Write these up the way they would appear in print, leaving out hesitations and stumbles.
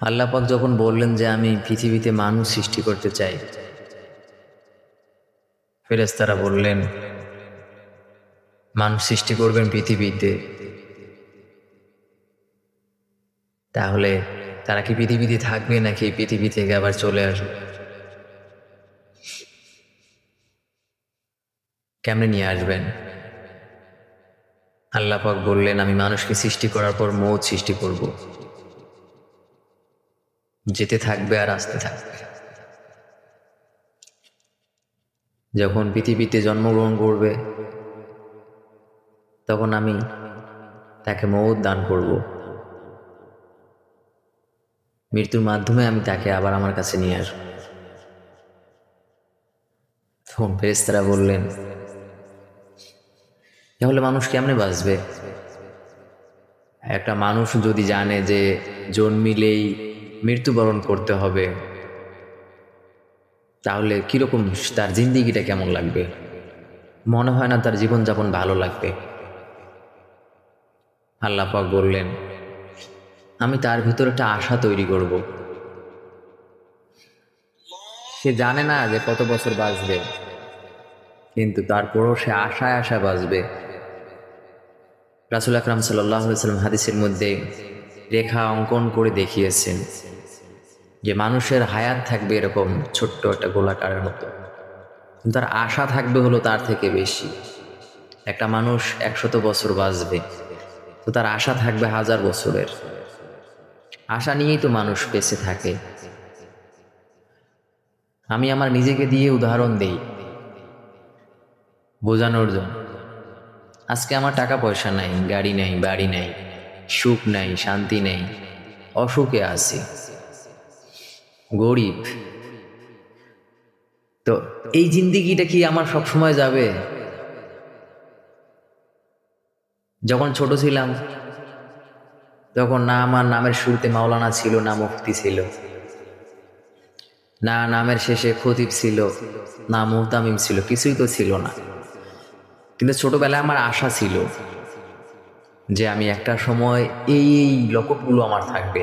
আল্লাহ পাক যখন বললেন যে আমি পৃথিবীতে মানুষ সৃষ্টি করতে চাই, ফেরেশতারা বললেন মানুষ সৃষ্টি করবেন পৃথিবীতে, তাহলে তারা কি পৃথিবীতে থাকবে নাকি পৃথিবী থেকে আবার চলে আসবে? কেমনে নিয়ে আসবেন? আল্লাহ পাক বললেন আমি মানুষকে সৃষ্টি করার পর মৌত সৃষ্টি করব, যেতে থাকবে আর আসতে থাকবে। যখন পৃথিবীতে জন্মগ্রহণ করবে তখন আমি তাকে মৌত দান করব, মৃত্যুর মাধ্যমে আমি তাকে আবার আমার কাছে নিয়ে আসবো। তখন ফেরেশতারা বললেন তাহলে মানুষ কেমনে বাঁচবে? একটা মানুষ যদি জানে যে জন্মিলেই মৃত্যুবরণ করতে হবে, তাহলে কিরকম তার জিন্দিগিটা কেমন লাগবে? মনে হয় না তার জীবনযাপন ভালো লাগবে। আল্লাহ পাক বললেন আমি তার ভিতরে একটা আশা তৈরি করব। সে জানে না যে কত বছর বাঁচবে, কিন্তু তারপরও সে আশায় আশায় বাঁচবে। রাসূল আকরাম সাল্লাল্লাহু আলাইহি ওয়াসাল্লাম হাদিসের মধ্যে রেখা অঙ্কন করে দেখিয়েছেন যে মানুষের হায়াত থাকবে এরকম ছোট্ট একটা গোলাকারের মতো, কিন্তু তার আশা থাকবে হলো তার থেকে বেশি। একটা মানুষ 100 বছর বাঁচবে, তো তার আশা থাকবে 1000 বছরের। আশা নিয়েই তো মানুষ বেঁচে থাকে। আমি আমার নিজেকে দিয়ে উদাহরণ দেই বোঝানোর জন্য। আজকে আমার টাকা পয়সা নাই, গাড়ি নাই, বাড়ি নাই, সুখ নাই, শান্তি নেই, অসুখে আছি, গরিব। তো এই জিন্দিগিটা কি আমার সব সময় যাবে? যখন ছোট ছিলাম তখন না আমার নামের শুরুতে মাওলানা ছিল, না মুফতি ছিল, না নামের শেষে খতিব ছিল, না মুহতামিম ছিল, কিছুই তো ছিল না। কিন্তু ছোটবেলায় আমার আশা ছিল যে আমি একটা সময় এই লক্ষ্যগুলো আমার থাকবে।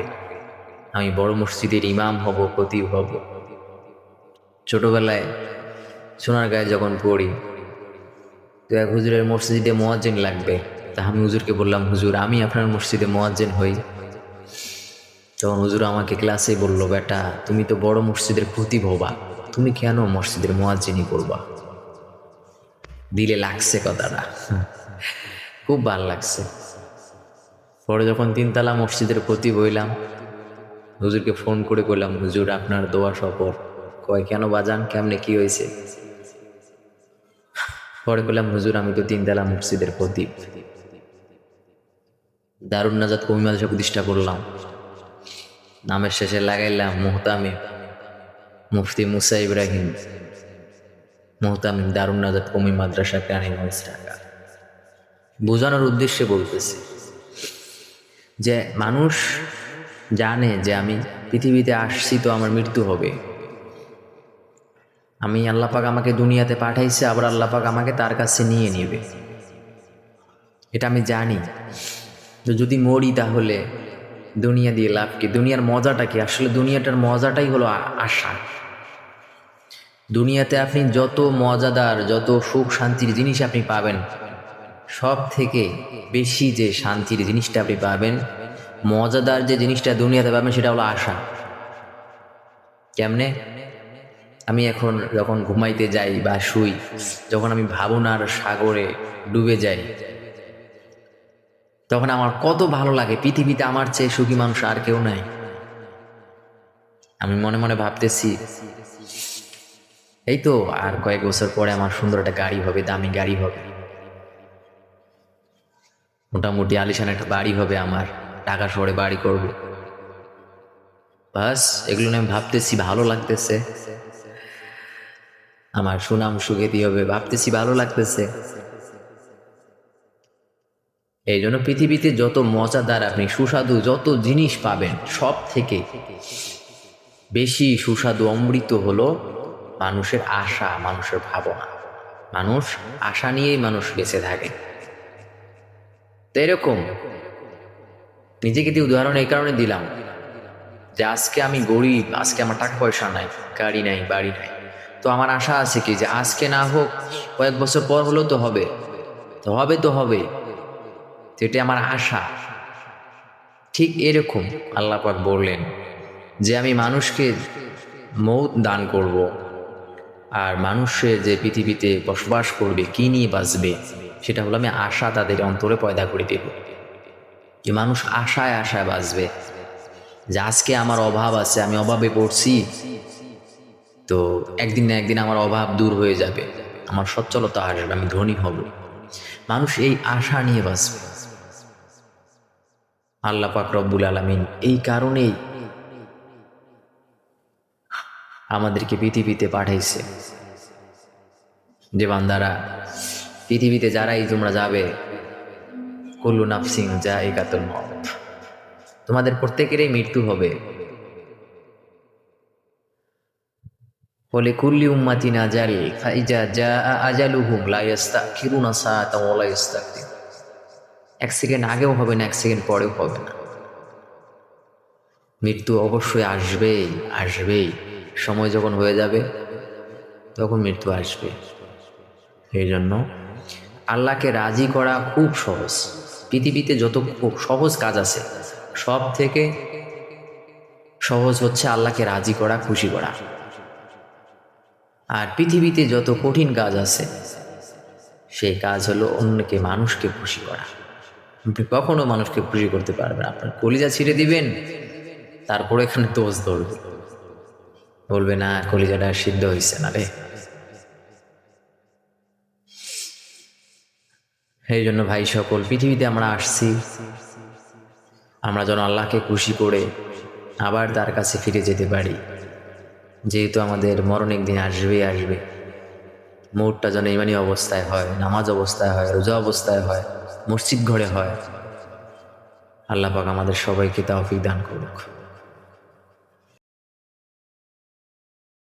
আমি বড় মসজিদের ইমাম হব, খতিব হব। ছোটবেলায় সোনারগাঁয়ে যখন পড়ি, তো এক হুজুরের মসজিদে মুয়াজ্জিন লাগবে। তা আমি হুজুরকে বললাম হুজুর আমি আপনার মসজিদে মুয়াজ্জিন হই। তখন হুজুর আমাকে ক্লাসে বলল বেটা তুমি তো বড় মসজিদের খতিব হবা, তুমি কেন মসজিদের মুয়াজ্জিনই করবা? দিলে লাগছে কথাটা, খুব ভাল লাগছে। পরে যখন 3 তলা মসজিদের খতিব হইলাম, হুজুরকে ফোন করে কইলাম হুজুর আপনার দোয়া সফর। কয় কেন বাজান, কেমনে কি হয়েছে? পরে কইলাম হুজুর আমি তো 3 তলা মসজিদের খতিব, দারুন নাজাত কওমি মাদ্রাসা প্রতিষ্ঠা করলাম, নামের শেষে লাগাইলাম মুহতামিম, মুফতি মুসা ইব্রাহিম মুহতামিম, দারুন নাজাত কওমি মাদ্রাসা কেরানীগঞ্জ, ঢাকা। বোঝানোর উদ্দেশ্যে বলতেছি যে মানুষ জানে যে আমি পৃথিবীতে আসছি তো আমার মৃত্যু হবে। আমি আল্লাহ পাক আমাকে দুনিয়াতে পাঠাইছে, আবার আল্লাহ পাক আমাকে তার কাছে নিয়ে নেবে, এটা আমি জানি। তো যদি মরি তাহলে দুনিয়া দিয়ে লাভ কি? দুনিয়ার মজাটা কি? আসলে দুনিয়াটার মজাটাই হলো আশা। দুনিয়াতে আপনি যত মজাদার, যত সুখ শান্তির জিনিস আপনি পাবেন, সব থেকে বেশি যে শান্তির জিনিসটা আপনি পাবেন, মজাদার যে জিনিসটা দুনিয়াতে পাবেন, সেটা হলো আশা। কেমনে? আমি এখন যখন ঘুমাইতে যাই বা শুই, যখন আমি ভাবনার সাগরে ডুবে যাই, তখন আমার কত ভালো লাগে, পৃথিবীতে আমার চেয়ে সুখী মানুষ আর কেউ নাই। আমি মনে মনে ভাবতেছি এই তো আর কয়েক বছর পরে আমার সুন্দর একটা গাড়ি হবে, দামি গাড়ি হবে, মোটামুটি আলিশান একটা বাড়ি হবে, আমার ঢাকা শহরে বাড়ি করব। বাস এগুলো নিয়ে আমি ভাবতেছি, ভালো লাগতেছে, আমার সুনাম সুখ্যাতি হবে, ভাবতেছি ভালো লাগতেছে। এই জন্য পৃথিবীতে যত মজাদার আপনি সুস্বাদু যত জিনিস পাবেন, সব থেকে বেশি সুস্বাদু অমৃত হলো মানুষের আশা, মানুষের ভাবনা। মানুষ আশা নিয়েই মানুষ বেঁচে থাকে। তো এরকম নিজেকে দিয়ে উদাহরণ এই কারণে দিলাম যে আজকে আমি গরিব, আজকে আমার টাকা পয়সা নাই, গাড়ি নাই, বাড়ি নাই, তো আমার আশা আছে কি যে আজকে না হোক কয়েক বছর পর হলেও তো হবে, তো হবে, তো হবে, এটা আমার আশা। ঠিক এরকম আল্লাহ পাক বললেন যে আমি মানুষকে মৌত দান করব, আর মানুষে যে পৃথিবীতে বসবাস করবে, কি নিয়ে বাঁচবে, সেটা হলো আমি আশা তাদের অন্তরে পয়দা করে দেব। যে মানুষ আশায় আশায় বাঁচবে, যে আজকে আমার অভাব আছে, আমি অভাবে পড়ছি, তো একদিন না একদিন আমার অভাব দূর হয়ে যাবে, আমার সচ্ছলতা আসবে, আমি ধনী হব। মানুষ এই আশা নিয়ে বাঁচবে। আল্লাহ পাক রব্বুল আলামিন এই কারণেই আমাদেরকে পৃথিবীতে পাঠাইছে, যে বান্দারা পৃথিবীতে যারাই তোমরা যাবে, কুল্লু নাফসিন যায়িকাতুল মউত, তোমাদের প্রত্যেকেরই মৃত্যু হবে। ওয়ালিকুল্লি উম্মাতিন আজাল ফাইজা জাআ আজালুহুম লা ইস্তাখিরুনা সাআতান ওয়া লা ইস্তাকদিমুন। এক সেকেন্ড আগেও হবে না, এক সেকেন্ড পরেও হবে না। মৃত্যু অবশ্যই আসবেই, আসবেই। সময় যখন হয়ে যাবে তখন মৃত্যু আসবে। এই জন্য আল্লাহকে রাজি করা খুব সহজ। পৃথিবীতে যত খুব সহজ কাজ আছে, সব থেকে সহজ হচ্ছে আল্লাহকে রাজি করা, খুশি করা। আর পৃথিবীতে যত কঠিন কাজ আছে, সেই কাজ হলো অন্যকে, মানুষকে খুশি করা। আপনি কখনো মানুষকে খুশি করতে পারবেন, আপনার কলিজা ছিঁড়ে দিবেন, তারপরে এখানে দোষ ধরবে, বলবে না কলিজাটা সিদ্ধ হয়েছে না রে। এই জন্য ভাই সকল, পৃথিবীতে আমরা আসছি, আমরা যেন আল্লাহকে খুশি করে আবার তার কাছে ফিরে যেতে পারি। যেহেতু আমাদের মরণ একদিন আসবে, আসবে, মৌতটা যেন ইমানি অবস্থায় হয়, নামাজ অবস্থায় হয়, রোজা অবস্থায় হয়, মসজিদ ঘরে হয়। আল্লাহ পাক আমাদের সবাইকে তৌফিক দান করুক।